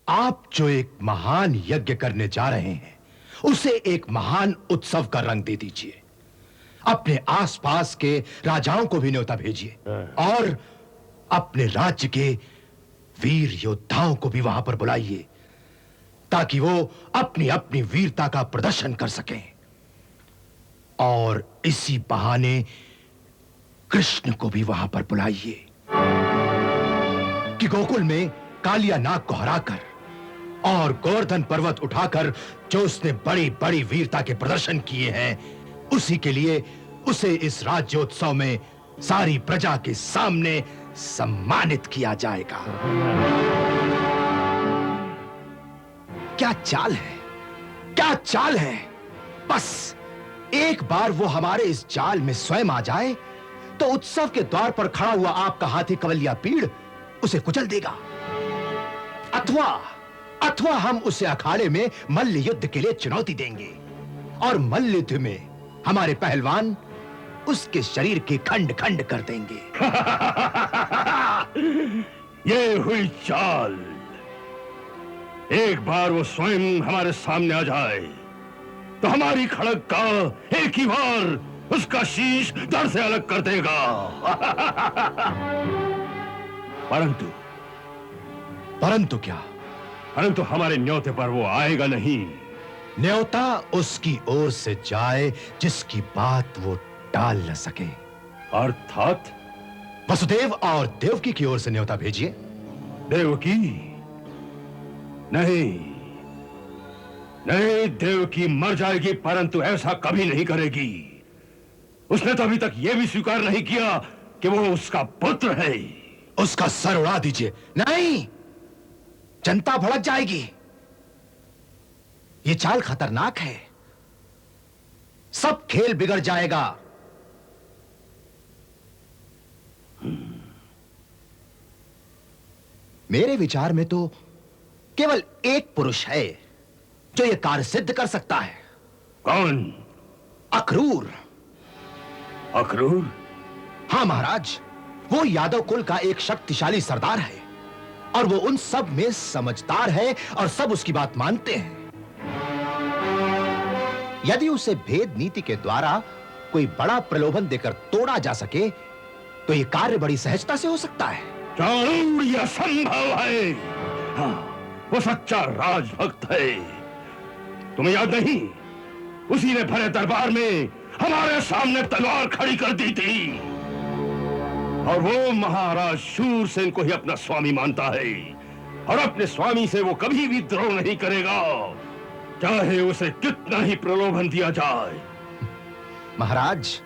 आप जो एक महान यज्ञ करने जा रहे हैं, उसे एक महान उत्सव का रंग दे दीजिए। अपने आसपास के राजाओं को भी न्योता भेजिए और अपने राज्य के वीर योद्धाओं को भी वहां पर बुलाइए, ताकि वो अपनी अपनी वीरता का प्रदर्शन कर सकें। और इसी बहाने कृष्ण को भी वहां पर बुलाइए कि गोकुल में कालिया नाग को हराकर और गोवर्धन पर्वत उठाकर जो उसने बड़ी बड़ी वीरता के प्रदर्शन किए हैं, उसी के लिए उसे इस राज्योत्सव में सारी प्रजा के सामने सम्मानित किया जाएगा। क्या चाल है, क्या चाल है। बस एक बार वो हमारे इस जाल में स्वयं आ जाए तो उत्सव के द्वार पर खड़ा हुआ आपका हाथी कवलिया पीड़ उसे कुचल देगा, अथवा हम उसे अखाड़े में मल्ल युद्ध के लिए चुनौती देंगे और मल्ल युद्ध में हमारे पहलवान उसके शरीर के खंड खंड कर देंगे। ये हुई चाल। एक बार वो स्वयं हमारे सामने आ जाए तो हमारी खड़ग का एक ही बार उसका शीश धड़ से अलग कर देगा। परंतु क्या? परंतु हमारे न्योते पर वो आएगा नहीं। न्योता उसकी ओर से जाए जिसकी बात वो टाल न सके। अर्थात वसुदेव और देवकी की ओर से न्योता भेजिए। देवकी? नहीं नहीं, देवकी मर जाएगी, परंतु ऐसा कभी नहीं करेगी। उसने तो अभी तक यह भी स्वीकार नहीं किया कि वो उसका पुत्र है। उसका सर उड़ा दीजिए। नहीं, जनता भड़क जाएगी। ये चाल खतरनाक है, सब खेल बिगड़ जाएगा। मेरे विचार में तो केवल एक पुरुष है जो यह कार्य सिद्ध कर सकता है। कौन? अक्रूर। अक्रूर? हां महाराज, वो यादव कुल का एक शक्तिशाली सरदार है और वो उन सब में समझदार है और सब उसकी बात मानते हैं। यदि उसे भेद नीति के द्वारा कोई बड़ा प्रलोभन देकर तोड़ा जा सके तो यह कार्य बड़ी सहजता से हो सकता है। जरूर यह संभव है। हाँ, वो सच्चा राजभक्त है। तुम्हें याद नहीं, उसी ने भरे दरबार में हमारे सामने तलवार खड़ी कर दी थी और वो महाराज शूरसेन को ही अपना स्वामी मानता है और अपने स्वामी से वो कभी भी द्रोह नहीं करेगा, चाहे उसे कितना ही प्रलोभन दिया जाए। महाराज,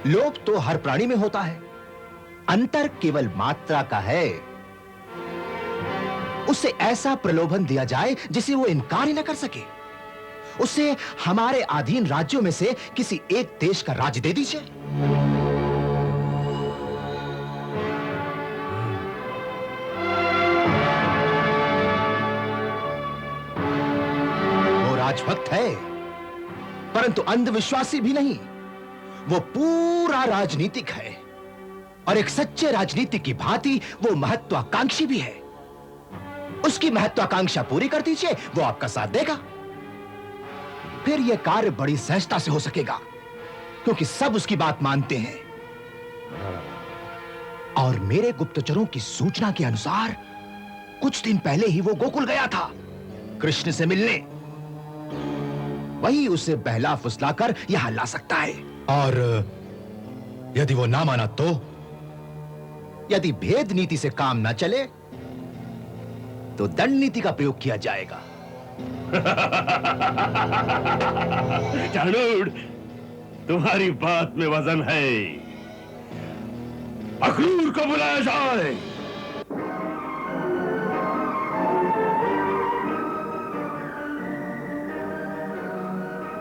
लोभ तो हर प्राणी में होता है, अंतर केवल मात्रा का है। उसे ऐसा प्रलोभन दिया जाए जिसे वो इनकार ही न कर सके। उसे हमारे अधीन राज्यों में से किसी एक देश का राज्य दे दीजिए। वो राजभक्त है, परंतु अंधविश्वासी भी नहीं। वो पूरा राजनीतिक है और एक सच्चे राजनीतिक की भांति वो महत्वाकांक्षी भी है। उसकी महत्वाकांक्षा पूरी कर दीजिए, वो आपका साथ देगा। फिर यह कार्य बड़ी सहजता से हो सकेगा क्योंकि सब उसकी बात मानते हैं। और मेरे गुप्तचरों की सूचना के अनुसार कुछ दिन पहले ही वो गोकुल गया था कृष्ण से मिलने। वही उसे बहला फुसलाकर यहां ला सकता है। और यदि वो ना माना तो? यदि भेद नीति से काम ना चले तो दंड नीति का प्रयोग किया जाएगा। चाणूर, तुम्हारी बात में वजन है। अक्रूर को बुलाया जाए।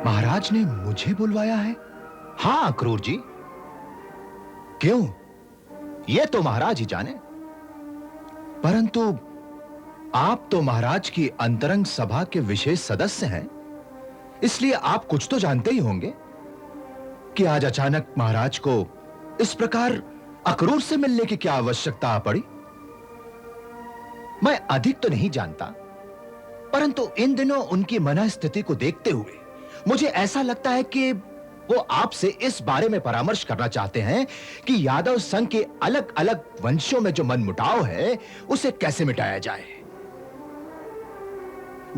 महाराज ने मुझे बुलवाया है? हां अक्रूर जी। क्यों, यह तो महाराज ही जाने। परंतु आप तो महाराज की अंतरंग सभा के विशेष सदस्य हैं, इसलिए आप कुछ तो जानते ही होंगे कि आज अचानक महाराज को इस प्रकार अक्रूर से मिलने की क्या आवश्यकता पड़ी। मैं अधिक तो नहीं जानता, परंतु इन दिनों उनकी मनःस्थिति को देखते हुए मुझे ऐसा लगता है कि वो आपसे इस बारे में परामर्श करना चाहते हैं कि यादव संघ के अलग अलग वंशों में जो मनमुटाव है उसे कैसे मिटाया जाए,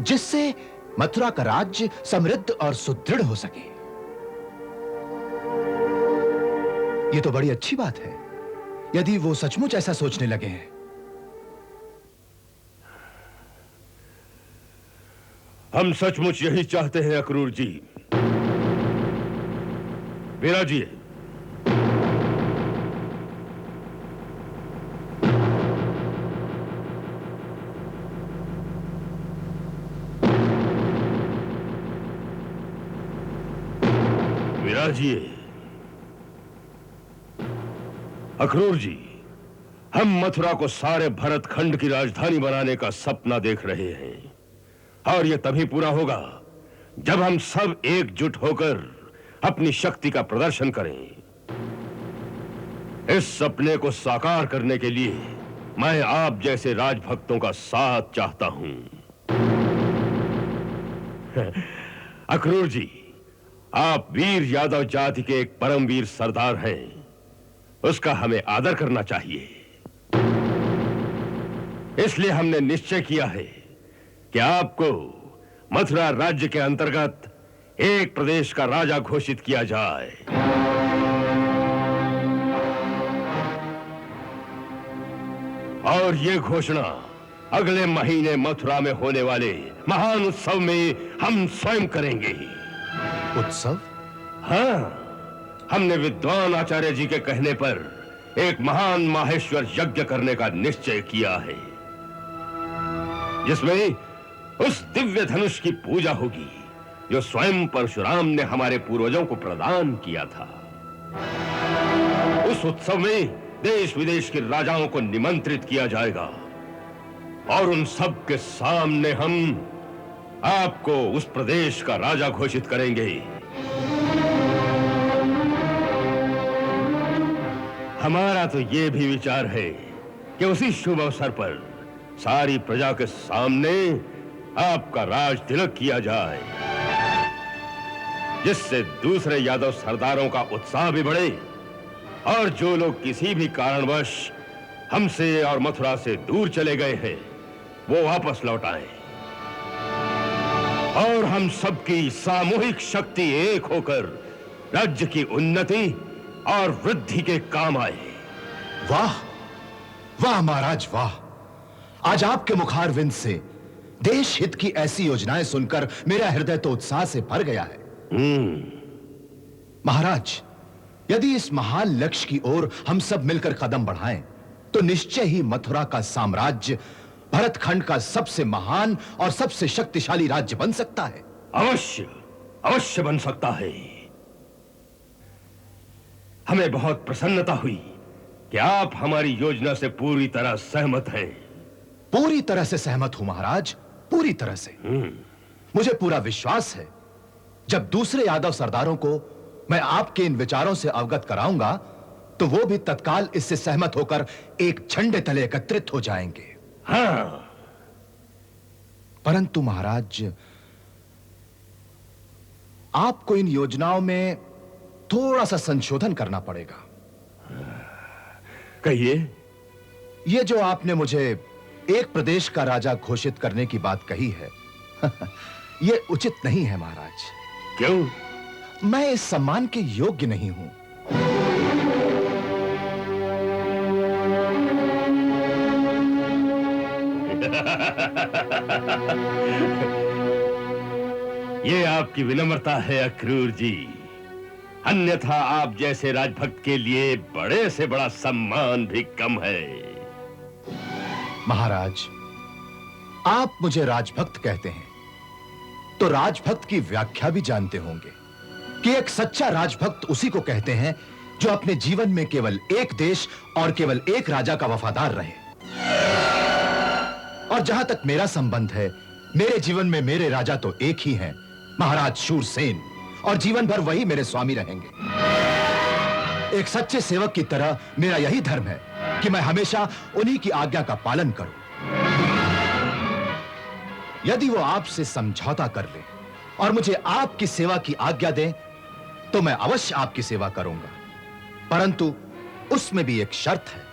जिससे मथुरा का राज्य समृद्ध और सुदृढ़ हो सके। यह तो बड़ी अच्छी बात है यदि वो सचमुच ऐसा सोचने लगे हैं। हम सचमुच यही चाहते हैं अक्रूर जी। विराजिए। विराजिए। अक्रूर जी, हम मथुरा को सारे भरत खंड की राजधानी बनाने का सपना देख रहे हैं, और यह तभी पूरा होगा जब हम सब एकजुट होकर अपनी शक्ति का प्रदर्शन करें। इस सपने को साकार करने के लिए मैं आप जैसे राजभक्तों का साथ चाहता हूं। अक्रूर जी, आप वीर यादव जाति के एक परमवीर सरदार हैं, उसका हमें आदर करना चाहिए। इसलिए हमने निश्चय किया है कि आपको मथुरा राज्य के अंतर्गत एक प्रदेश का राजा घोषित किया जाए। और यह घोषणा अगले महीने मथुरा में होने वाले महान उत्सव में हम स्वयं करेंगे। उत्सव? हां, हमने विद्वान आचार्य जी के कहने पर एक महान माहेश्वर यज्ञ करने का निश्चय किया है, जिसमें उस दिव्य धनुष की पूजा होगी जो स्वयं परशुराम ने हमारे पूर्वजों को प्रदान किया था। उस उत्सव में देश विदेश के राजाओं को निमंत्रित किया जाएगा और उन सब के सामने हम आपको उस प्रदेश का राजा घोषित करेंगे। हमारा तो यह भी विचार है कि उसी शुभ अवसर पर सारी प्रजा के सामने आपका राज तिलक किया जाए, जिससे दूसरे यादव सरदारों का उत्साह भी बढ़े और जो लोग किसी भी कारणवश हमसे और मथुरा से दूर चले गए हैं वो वापस लौट आए और हम सबकी सामूहिक शक्ति एक होकर राज्य की उन्नति और वृद्धि के काम आए। वाह वाह महाराज वाह! आज आपके मुखारविंद से देश हित की ऐसी योजनाएं सुनकर मेरा हृदय तो उत्साह से भर गया है। महाराज, यदि इस महान लक्ष्य की ओर हम सब मिलकर कदम बढ़ाएं तो निश्चय ही मथुरा का साम्राज्य भरतखंड का सबसे महान और सबसे शक्तिशाली राज्य बन सकता है। अवश्य अवश्य बन सकता है। हमें बहुत प्रसन्नता हुई कि आप हमारी योजना से पूरी तरह सहमत हैं। पूरी तरह से सहमत हूं महाराज, पूरी तरह से। मुझे पूरा विश्वास है जब दूसरे यादव सरदारों को मैं आपके इन विचारों से अवगत कराऊंगा तो वो भी तत्काल इससे सहमत होकर एक झंडे तले एकत्रित हो जाएंगे। हाँ। परंतु महाराज, आपको इन योजनाओं में थोड़ा सा संशोधन करना पड़ेगा। कहिए। ये जो आपने मुझे एक प्रदेश का राजा घोषित करने की बात कही है ये उचित नहीं है महाराज। क्यों? मैं इस सम्मान के योग्य नहीं हूं। ये आपकी विनम्रता है अक्रूर जी, अन्यथा आप जैसे राजभक्त के लिए बड़े से बड़ा सम्मान भी कम है। महाराज, आप मुझे राजभक्त कहते हैं तो राजभक्त की व्याख्या भी जानते होंगे कि एक सच्चा राजभक्त उसी को कहते हैं जो अपने जीवन में केवल एक देश और केवल एक राजा का वफादार रहे। और जहां तक मेरा संबंध है, मेरे जीवन में मेरे राजा तो एक ही हैं, महाराज शूरसेन, और जीवन भर वही मेरे स्वामी रहेंगे। एक सच्चे सेवक की तरह मेरा यही धर्म है कि मैं हमेशा उन्हीं की आज्ञा का पालन करूं। यदि वो आपसे समझौता कर ले और मुझे आपकी सेवा की आज्ञा दें, तो मैं अवश्य आपकी सेवा करूंगा, परंतु उसमें भी एक शर्त है।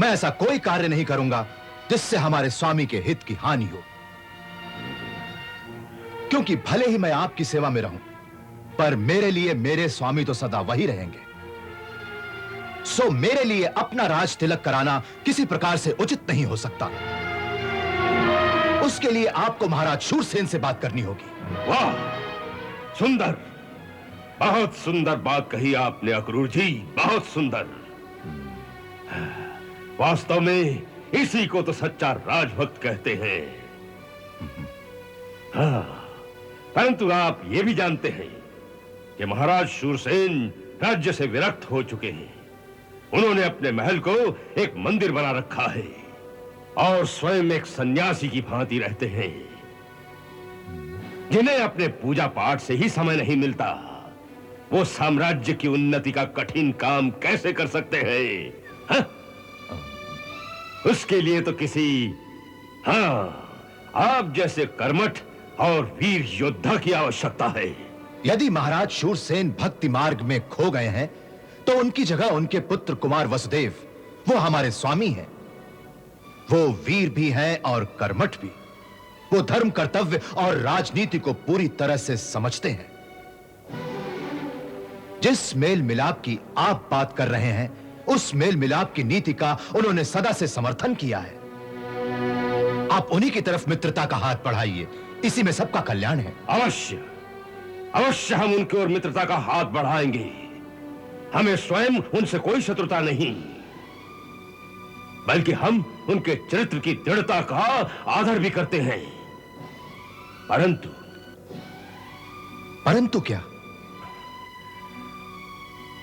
मैं ऐसा कोई कार्य नहीं करूंगा जिससे हमारे स्वामी के हित की हानि हो, क्योंकि भले ही मैं आपकी सेवा में रहूं, पर मेरे लिए मेरे स्वामी तो सदा वही रहेंगे। सो मेरे लिए अपना राज तिलक कराना किसी प्रकार से उचित नहीं हो सकता। उसके लिए आपको महाराज शूरसेन से बात करनी होगी। वाह, सुंदर, बहुत सुंदर बात कही आपने अक्रूर जी, बहुत सुंदर। वास्तव में इसी को तो सच्चा राजभक्त कहते हैं। हाँ, परंतु आप ये भी जानते हैं कि महाराज शूरसेन राज्य से विरक्त हो चुके हैं। उन्होंने अपने महल को एक मंदिर बना रखा है और स्वयं एक सन्यासी की भांति रहते हैं, जिन्हें अपने पूजा पाठ से ही समय नहीं मिलता। वो साम्राज्य की उन्नति का कठिन काम कैसे कर सकते हैं? हाँ? उसके लिए तो किसी आप जैसे कर्मठ और वीर योद्धा की आवश्यकता है। यदि महाराज शूरसेन भक्ति मार्ग में खो गए हैं, तो उनकी जगह उनके पुत्र कुमार वसुदेव, वो हमारे स्वामी हैं। वो वीर भी हैं और कर्मठ भी। वो धर्म, कर्तव्य और राजनीति को पूरी तरह से समझते हैं। जिस मेल मिलाप की आप बात कर रहे हैं, उस मेल मिलाप की नीति का उन्होंने सदा से समर्थन किया है। आप उन्हीं की तरफ मित्रता का हाथ बढ़ाइए, इसी में सबका कल्याण है। अवश्य, अवश्य हम उनकी ओर मित्रता का हाथ बढ़ाएंगे। हमें स्वयं उनसे कोई शत्रुता नहीं, बल्कि हम उनके चरित्र की दृढ़ता का आदर भी करते हैं। परंतु क्या?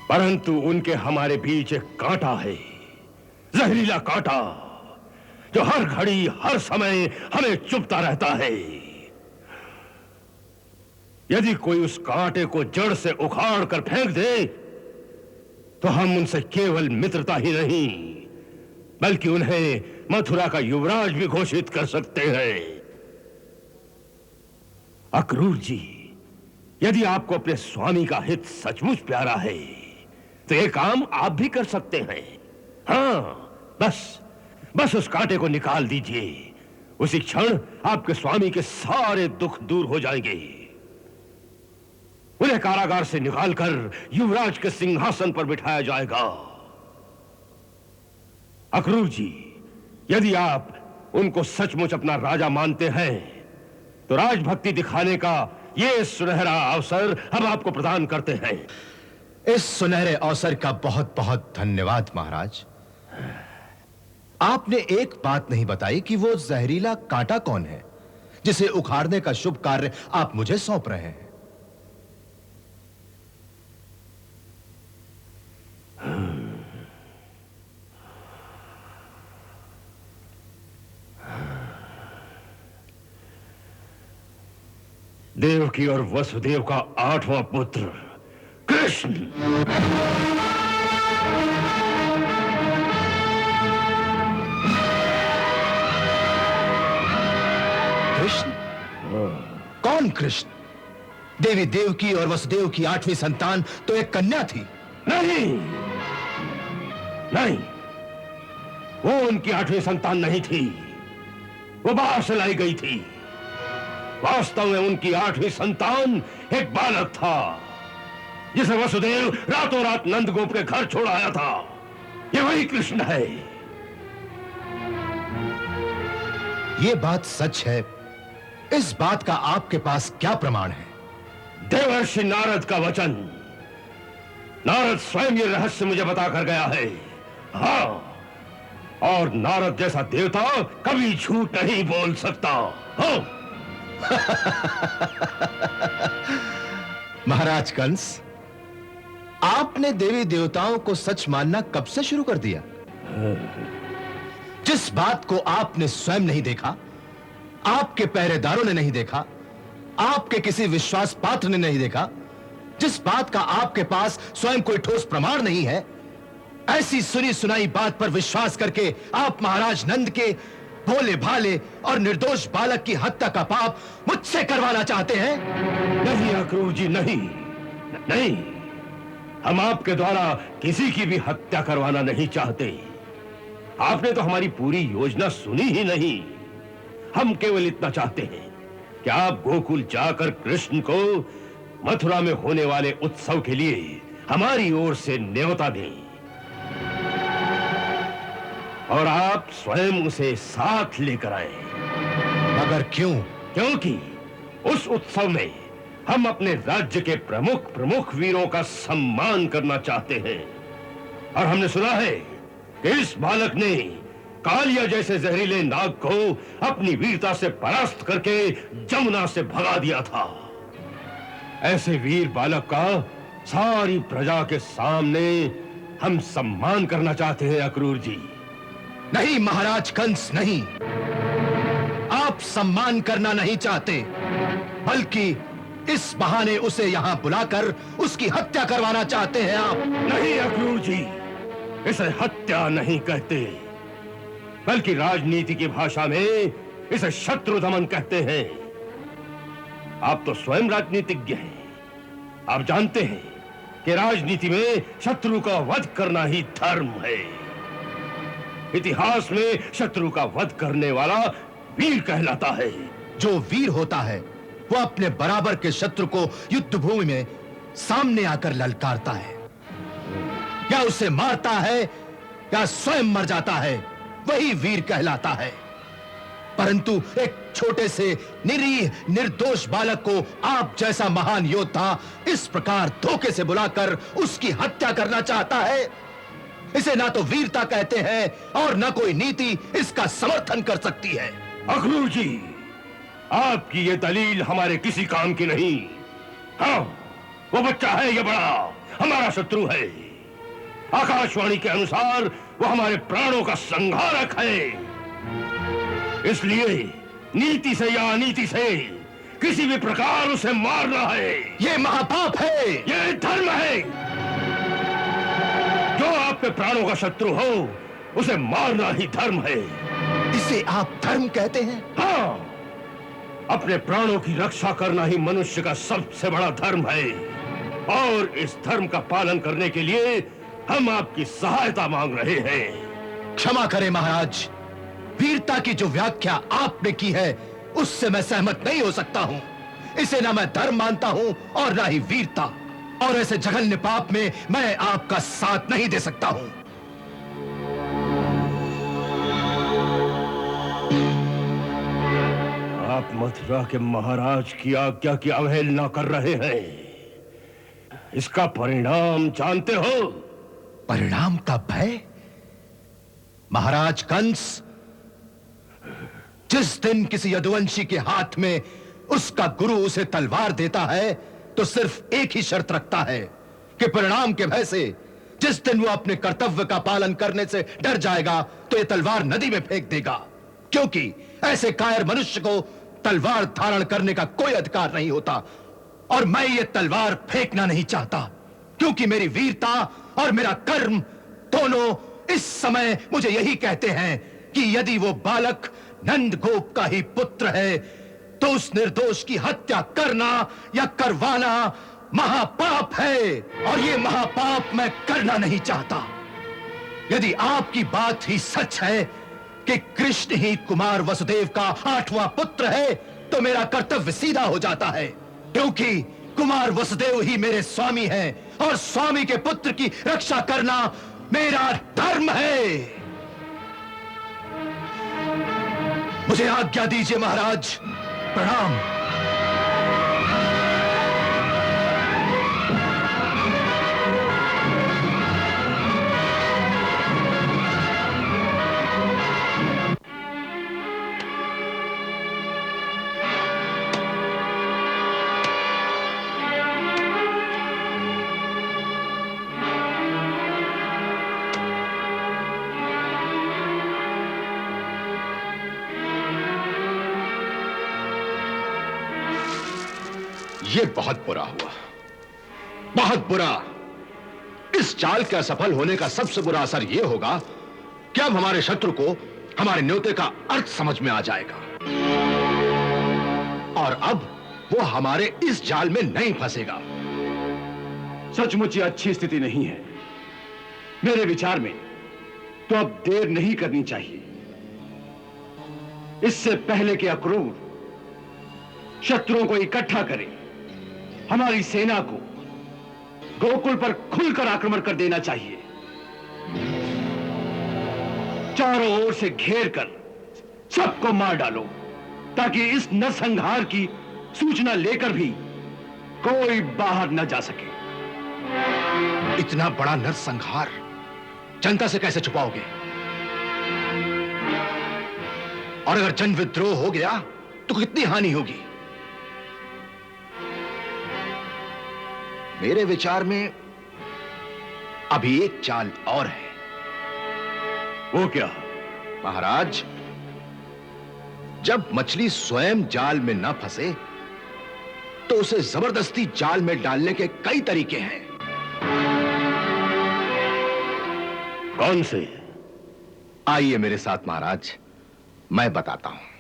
परंतु उनके हमारे बीच एक कांटा है, जहरीला कांटा, जो हर घड़ी हर समय हमें चुभता रहता है। यदि कोई उस कांटे को जड़ से उखाड़ कर फेंक दे, तो हम उनसे केवल मित्रता ही नहीं, बल्कि उन्हें मथुरा का युवराज भी घोषित कर सकते हैं। अक्रूर जी, यदि आपको अपने स्वामी का हित सचमुच प्यारा है, तो ये काम आप भी कर सकते हैं। हाँ, बस उस कांटे को निकाल दीजिए। उसी क्षण आपके स्वामी के सारे दुख दूर हो जाएंगे। उन्हें कारागार से निकालकर युवराज के सिंहासन पर बिठाया जाएगा। अक्रूर जी, यदि आप उनको सचमुच अपना राजा मानते हैं, तो राजभक्ति दिखाने का ये सुनहरा अवसर हम आपको प्रदान करते हैं। इस सुनहरे अवसर का बहुत बहुत धन्यवाद महाराज। आपने एक बात नहीं बताई कि वो जहरीला कांटा कौन है, जिसे उखाड़ने का शुभ कार्य आप मुझे सौंप रहे हैं। देवकी और वसुदेव का 8वां पुत्र कृष्ण। कृष्ण? कौन कृष्ण? देवी देवकी और वसुदेव की 8वीं संतान तो एक कन्या थी। नहीं, नहीं, वो उनकी 8वीं संतान नहीं थी, वो बाहर से लाई गई थी। वास्तव में उनकी 8वीं संतान एक बालक था, जिसे वसुदेव रातों रात नंदगोप के घर छोड़ आया था। ये वही कृष्ण है। ये बात सच है। इस बात का आपके पास क्या प्रमाण है? देवर्षि नारद का वचन। नारद स्वयं ये रहस्य मुझे बताकर गया है। हाँ, और नारद जैसा देवता कभी झूठ नहीं बोल सकता। हाँ। महाराज कंस, आपने देवी देवताओं को सच मानना कब से शुरू कर दिया? जिस बात को आपने स्वयं नहीं देखा, आपके पहरेदारों ने नहीं देखा, आपके किसी विश्वास पात्र ने नहीं देखा, जिस बात का आपके पास स्वयं कोई ठोस प्रमाण नहीं है, ऐसी सुनी सुनाई बात पर विश्वास करके आप महाराज नंद के भोले भाले और निर्दोष बालक की हत्या का पाप मुझसे करवाना चाहते हैं? नहीं अक्रूर जी, नहीं नहीं, हम आपके द्वारा किसी की भी हत्या करवाना नहीं चाहते। आपने तो हमारी पूरी योजना सुनी ही नहीं। हम केवल इतना चाहते हैं कि आप गोकुल जाकर कृष्ण को मथुरा में होने वाले उत्सव के लिए हमारी ओर से न्योता दें और आप स्वयं उसे साथ लेकर आए। मगर क्यों? क्योंकि उस उत्सव में हम अपने राज्य के प्रमुख प्रमुख वीरों का सम्मान करना चाहते हैं। और हमने सुना है कि इस बालक ने कालिया जैसे जहरीले नाग को अपनी वीरता से परास्त करके जमुना से भगा दिया था। ऐसे वीर बालक का सारी प्रजा के सामने हम सम्मान करना चाहते हैं अक्रूर जी। नहीं महाराज कंस, नहीं। आप सम्मान करना नहीं चाहते, बल्कि इस बहाने उसे यहां बुलाकर उसकी हत्या करवाना चाहते हैं आप। नहीं अक्रूर जी, इसे हत्या नहीं कहते, बल्कि राजनीति की भाषा में इसे शत्रु दमन कहते हैं। आप तो स्वयं राजनीतिज्ञ हैं। आप जानते हैं कि राजनीति में शत्रु का वध करना ही धर्म है। इतिहास में शत्रु का वध करने वाला वीर कहलाता है। जो वीर होता है वो अपने बराबर के शत्रु को युद्ध भूमि में सामने आकर ललकारता है, या उसे मारता है या स्वयं मर जाता है, वही वीर कहलाता है। परंतु एक छोटे से निरीह निर्दोष बालक को आप जैसा महान योद्धा इस प्रकार धोखे से बुलाकर उसकी हत्या करना चाहता है। इसे ना तो वीरता कहते हैं और ना कोई नीति इसका समर्थन कर सकती है। अक्रूर जी, आपकी ये दलील हमारे किसी काम की नहीं। हाँ, वो बच्चा है या बड़ा हमारा शत्रु है। आकाशवाणी के अनुसार वो हमारे प्राणों का संहारक है। इसलिए नीति से या अनीति से किसी भी प्रकार उसे मारना है। ये महापाप है, ये धर्म है। जो आपके प्राणों का शत्रु हो उसे मारना ही धर्म है। इसे आप धर्म कहते हैं? हाँ, अपने प्राणों की रक्षा करना ही मनुष्य का सबसे बड़ा धर्म है। और इस धर्म का पालन करने के लिए हम आपकी सहायता मांग रहे हैं। क्षमा करें महाराज, वीरता की जो व्याख्या आपने की है उससे मैं सहमत नहीं हो सकता हूं। इसे ना मैं धर्म मानता हूं और ना ही वीरता, और ऐसे जघन्य पाप में मैं आपका साथ नहीं दे सकता हूं। आप मथुरा के महाराज की आज्ञा की अवहेलना कर रहे हैं। इसका परिणाम जानते हो? परिणाम का भय? महाराज कंस, जिस दिन किसी यदुवंशी के हाथ में उसका गुरु उसे तलवार देता है तो सिर्फ एक ही शर्त रखता है कि परिणाम के भय से जिस दिन वो अपने कर्तव्य का पालन करने से डर जाएगा तो ये तलवार नदी में फेंक देगा, क्योंकि ऐसे कायर मनुष्य को तलवार धारण करने का कोई अधिकार नहीं होता। और मैं ये तलवार फेंकना नहीं चाहता, क्योंकि मेरी वीरता और मेरा कर्म दोनों इस समय मुझे यही कहते हैं कि यदि वो बालक नंदगोप का ही पुत्र है तो उस निर्दोष की हत्या करना या करवाना महापाप है, और ये महापाप मैं करना नहीं चाहता। यदि आपकी बात ही सच है कि कृष्ण ही कुमार वसुदेव का 8वां पुत्र है तो मेरा कर्तव्य सीधा हो जाता है, क्योंकि कुमार वसुदेव ही मेरे स्वामी हैं और स्वामी के पुत्र की रक्षा करना मेरा धर्म है। मुझे आज्ञा दीजिए महाराज। प्रणाम। ये बहुत बुरा हुआ, बहुत बुरा। इस चाल के असफल होने का सबसे बुरा असर यह होगा कि अब हमारे शत्रु को हमारे न्योते का अर्थ समझ में आ जाएगा। और अब वो हमारे इस जाल में नहीं फंसेगा। सचमुच ये अच्छी स्थिति नहीं है। मेरे विचार में तो अब देर नहीं करनी चाहिए। इससे पहले कि अक्रूर शत्रुओं को इकट्ठा करे, हमारी सेना को गोकुल पर खुलकर आक्रमण कर देना चाहिए। चारों ओर से घेर कर सबको मार डालो, ताकि इस नरसंहार की सूचना लेकर भी कोई बाहर न जा सके। इतना बड़ा नरसंहार जनता से कैसे छुपाओगे? और अगर जन विद्रोह हो गया तो कितनी हानि होगी? मेरे विचार में अभी एक चाल और है। वो क्या? महाराज, जब मछली स्वयं जाल में ना फंसे तो उसे जबरदस्ती जाल में डालने के कई तरीके हैं। कौन से? आइए मेरे साथ महाराज, मैं बताता हूं।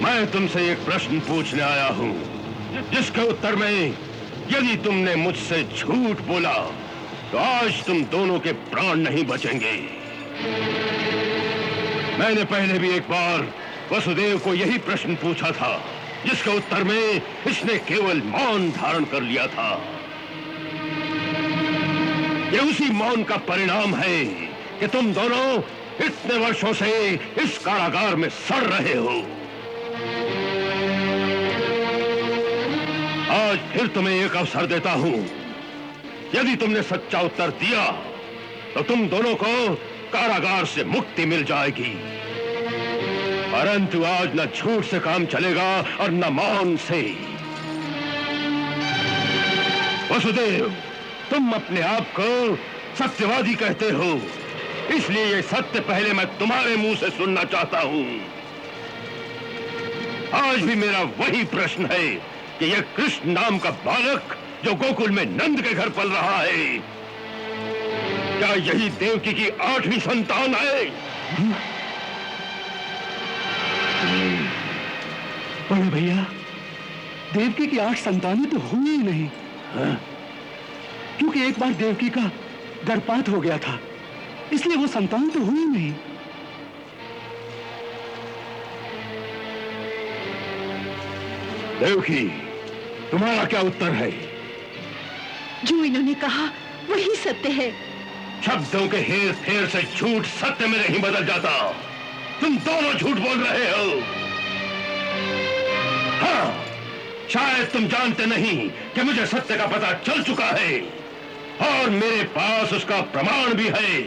मैं तुमसे एक प्रश्न पूछने आया हूं, जिसके उत्तर में यदि तुमने मुझसे झूठ बोला तो आज तुम दोनों के प्राण नहीं बचेंगे। मैंने पहले भी एक बार वसुदेव को यही प्रश्न पूछा था, जिसके उत्तर में इसने केवल मौन धारण कर लिया था। ये उसी मौन का परिणाम है कि तुम दोनों इतने वर्षों से इस कारागार में सड़ रहे हो। आज फिर तुम्हें एक अवसर देता हूं। यदि तुमने सच्चा उत्तर दिया तो तुम दोनों को कारागार से मुक्ति मिल जाएगी, परंतु आज न झूठ से काम चलेगा और न मौन से। वसुदेव, तुम अपने आप को सत्यवादी कहते हो, इसलिए ये सत्य पहले मैं तुम्हारे मुंह से सुनना चाहता हूं। आज भी मेरा वही प्रश्न है कि यह कृष्ण नाम का बालक जो गोकुल में नंद के घर पल रहा है, क्या यही देवकी की 8वीं संतान है? बड़े भैया, देवकी की 8 संतानें तो हुई ही नहीं। क्योंकि एक बार देवकी का गर्भपात हो गया था, इसलिए वो संतान तो हुई नहीं। देवकी, तुम्हारा क्या उत्तर है? जो इन्होंने कहा वही सत्य है। शब्दों के हेर फेर से झूठ सत्य में नहीं बदल जाता। तुम दोनों झूठ बोल रहे हो। हाँ, शायद तुम जानते नहीं कि मुझे सत्य का पता चल चुका है और मेरे पास उसका प्रमाण भी है।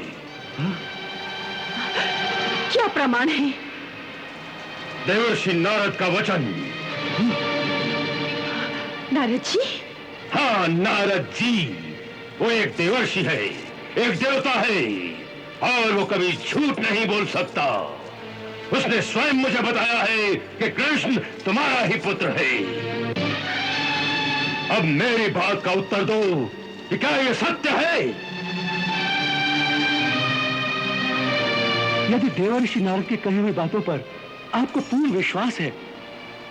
क्या प्रमाण है? देवर्षि नारद का वचन। नारद जी? हाँ, नारद जी। वो एक देवर्षि है, एक देवता है और वो कभी झूठ नहीं बोल सकता। उसने स्वयं मुझे बताया है कि कृष्ण तुम्हारा ही पुत्र है। अब मेरी बात का उत्तर दो कि क्या ये सत्य है? यदि देवर्षि नारद की कही हुई बातों पर आपको पूर्ण विश्वास है,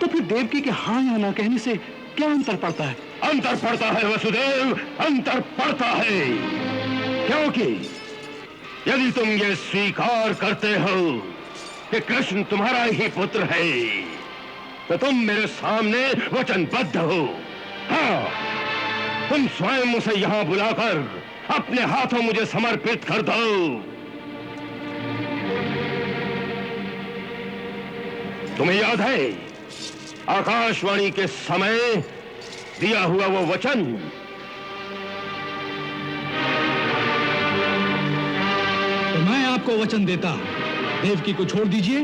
तो फिर देवकी के हाँ या ना कहने से क्या अंतर पड़ता है? अंतर पड़ता है वसुदेव, अंतर पड़ता है। क्योंकि यदि तुम ये स्वीकार करते हो कि कृष्ण तुम्हारा ही पुत्र है, तो तुम मेरे सामने वचनबद्ध हो। हाँ, तुम स्वयं उसे यहां बुलाकर अपने हाथों मुझे समर्पित कर दो। तुम्हें याद है आकाशवाणी के समय दिया हुआ वो वचन? तो मैं आपको वचन देता, देवकी को छोड़ दीजिए।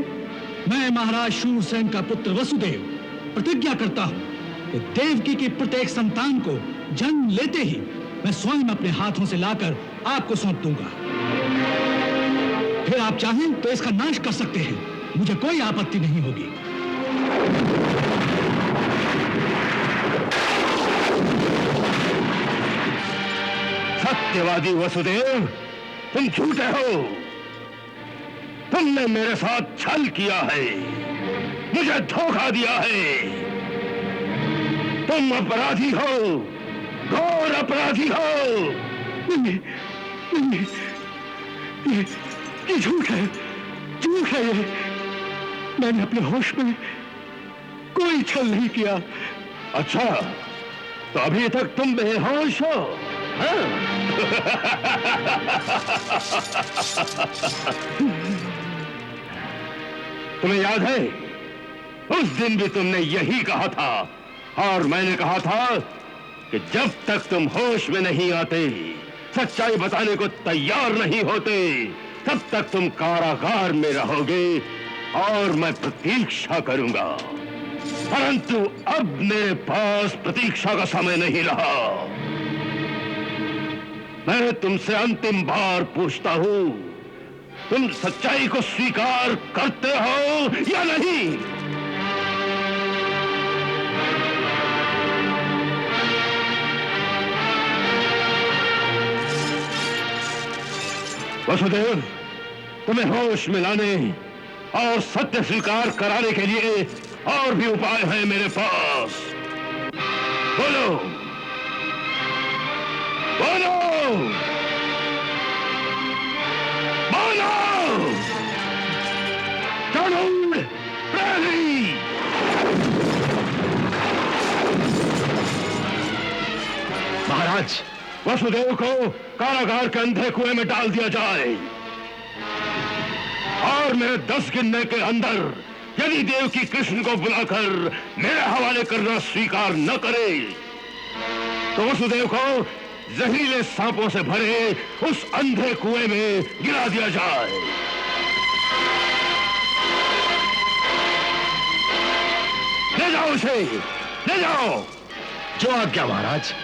मैं महाराज शूरसेन का पुत्र वसुदेव प्रतिज्ञा करता हूं कि देवकी की प्रत्येक संतान को जन्म लेते ही मैं स्वयं अपने हाथों से लाकर आपको सौंप दूंगा। फिर आप चाहें तो इसका नाश कर सकते हैं, मुझे कोई आपत्ति नहीं होगी। सत्यवादी वसुदेव, तुम झूठे हो। तुमने मेरे साथ छल किया है, मुझे धोखा दिया है। तुम अपराधी हो, घोर अपराधी हो। नहीं, नहीं, ये झूठ है, झूठ है ये। मैंने अपने होश में कोई छल नहीं किया। अच्छा, तो अभी तक तुम बेहोश हो? हाँ? तुम्हें याद है उस दिन भी तुमने यही कहा था और मैंने कहा था कि जब तक तुम होश में नहीं आते, सच्चाई बताने को तैयार नहीं होते, तब तक तुम कारागार में रहोगे और मैं प्रतीक्षा करूंगा। परंतु अब मेरे पास प्रतीक्षा का समय नहीं रहा। मैं तुमसे अंतिम बार पूछता हूं, तुम सच्चाई को स्वीकार करते हो या नहीं? वसुदेव, तुम्हें होश में लाने और सत्य स्वीकार कराने के लिए और भी उपाय है मेरे पास। बोलो, बोलो, बोलो! गरुड़ प्रहरी! महाराज, वसुदेव को कारागार के अंधे कुएं में डाल दिया जाए और मेरे 10 गिनने के अंदर यदि देवकी कृष्ण को बुलाकर मेरे हवाले करना स्वीकार न करे तो वसुदेव को जहरीले सांपों से भरे उस अंधे कुएं में गिरा दिया जाए। ले जाओ उसे, ले जाओ। जो आज्ञा महाराज।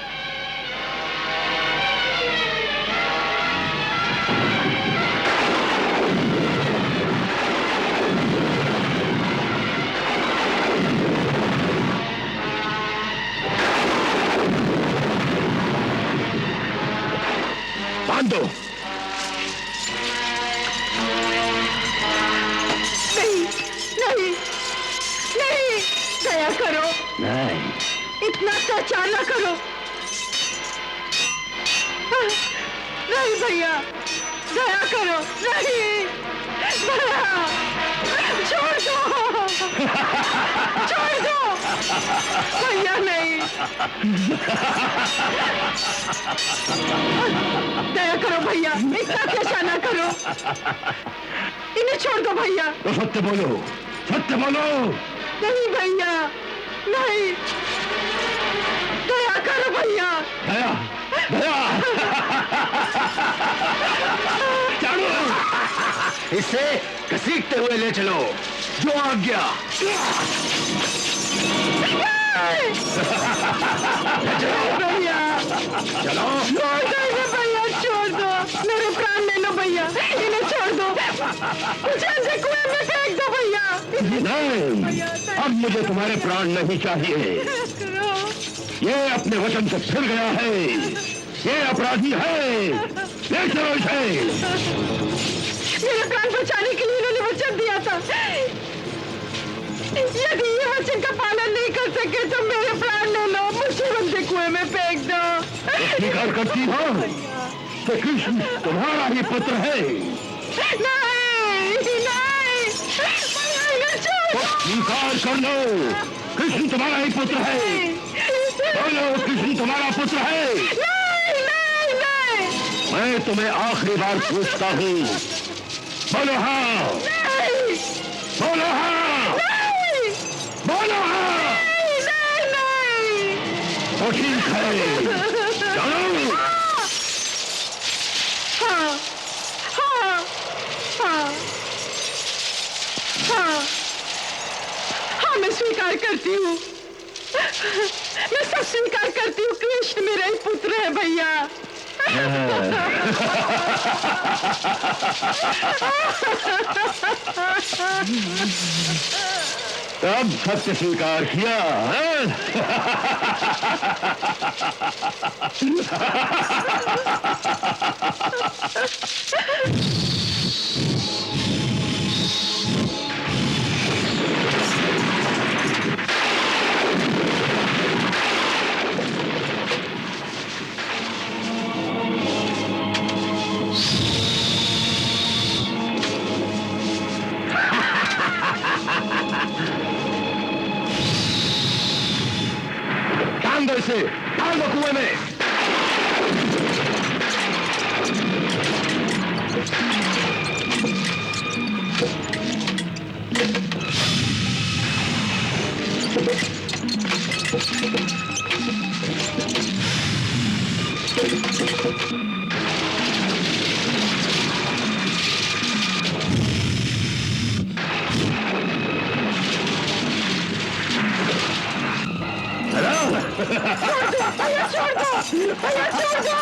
बांध दो। नहीं, नहीं, नहीं, दया करो। नहीं, इतना अत्याचार न करो। नहीं भैया, दया करो। नहीं, दया, छोड़ दो, छोड़ दो भैया। नहीं, दया करो भैया, इतना अत्याचार ना करो, इन्हें छोड़ दो भैया। तो सत्य बोलो, सत्य बोलो। नहीं भैया, नहीं, दया करो भैया। दया, दया। चलो, इसे घसीटते हुए ले चलो, जो आज्ञा। भैया चलो। भैया छोड़ दो, मेरे प्राण ले लो भैया, इन्हें छोड़ दो, जल्दी कुएं में फेंक दो भैया। नहीं, अब मुझे तुम्हारे प्राण नहीं चाहिए। ये अपने वचन से फिर गया है, ये अपराधी है, ले चलो इसे। मेरे प्राण बचाने के लिए इन्होंने वचन दिया था, यदि ये वचन का पालन नहीं कर सके तो मेरे प्राण ले लो, मुझे बंदे कुएं में फेंक दो। स्वीकार करती हो कि कृष्ण तुम्हारा ही पुत्र है? नहीं, नहीं, स्वीकार कर लो, कृष्ण तुम्हारा ही पुत्र है। बोलो, कृष्ण तुम्हारा पुत्र है? नहीं, नहीं, नहीं। मैं तुम्हें आखिरी बार पूछता हूँ, बोलो हाँ, नहीं, बोलो हाँ, नहीं, बोलो हाँ। नहीं, नहीं। तो ठीक है, चलो। हाँ, हाँ, हाँ, हाँ, हाँ, मैं स्वीकार करती हूँ, मैं सब स्वीकार करती हूँ, कृष्ण मेरा ही पुत्र है भैया। अब सत्य स्वीकार किया है? डाल दो इसे, डाल दो कुएं में। भैया छोड़ दो, भैया छोड़ दो।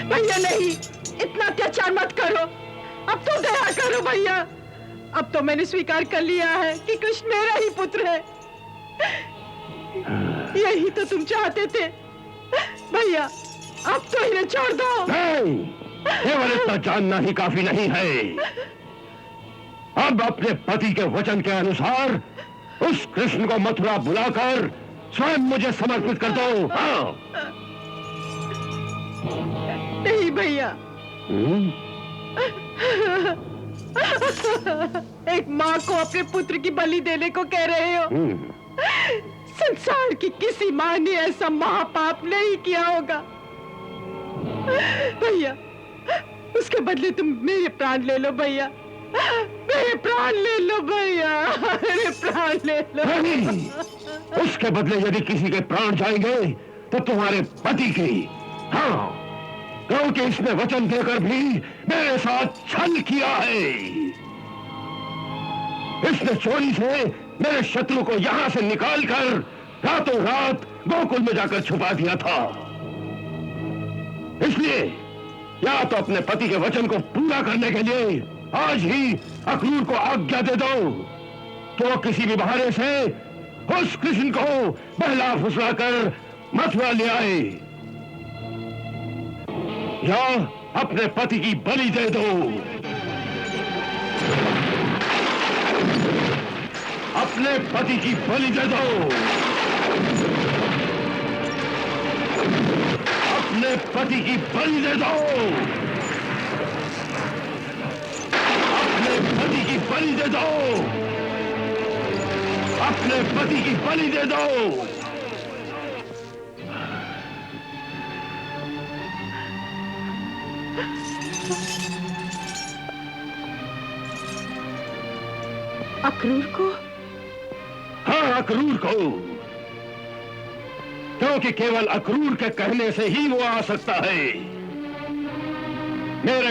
भैया नहीं, इतना अत्याचार मत करो, अब तो दया करो भैया। अब तो मैंने स्वीकार कर लिया है कि कृष्ण मेरा ही पुत्र है, यही तो तुम चाहते थे भैया, अब तो इन्हें छोड़ दो। नहीं, केवल इतना जानना ही काफी नहीं है। अब अपने पति के वचन के अनुसार उस कृष्ण को मथुरा बुलाकर स्वयं मुझे समर्पित कर दो। हाँ। नहीं भैया, एक माँ को अपने पुत्र की बलि देने को कह रहे हो? संसार की किसी माँ ने ऐसा महापाप नहीं किया होगा भैया। उसके बदले तुम मेरे प्राण ले लो भैया, मेरे प्राण ले लो भैया, मेरे प्राण ले लो। नहीं, उसके बदले यदि किसी के प्राण जाएंगे तो तुम्हारे पति की। हाँ, क्योंकि इसने वचन देकर भी मेरे साथ छल किया है। इसने चोरी से मेरे शत्रु को यहां से निकालकर रातों रात गोकुल में जाकर छुपा दिया था। इसलिए या तो अपने पति के वचन को पूरा करने के लिए आज ही अक्रूर को आज्ञा दे दो तो किसी भी बहाने से उस कृष्ण को बहला फुसला कर मथुरा ले आए, या अपने पति की बलि दे दो। अपने पति की बलि दे दो। अपने पति की बलि दे दो। अपने पति की बलि दे दो। अपने पति की बलि दे दो। अक्रूर को? हाँ, अक्रूर को, क्योंकि केवल अक्रूर के कहने से ही वो आ सकता है। मेरे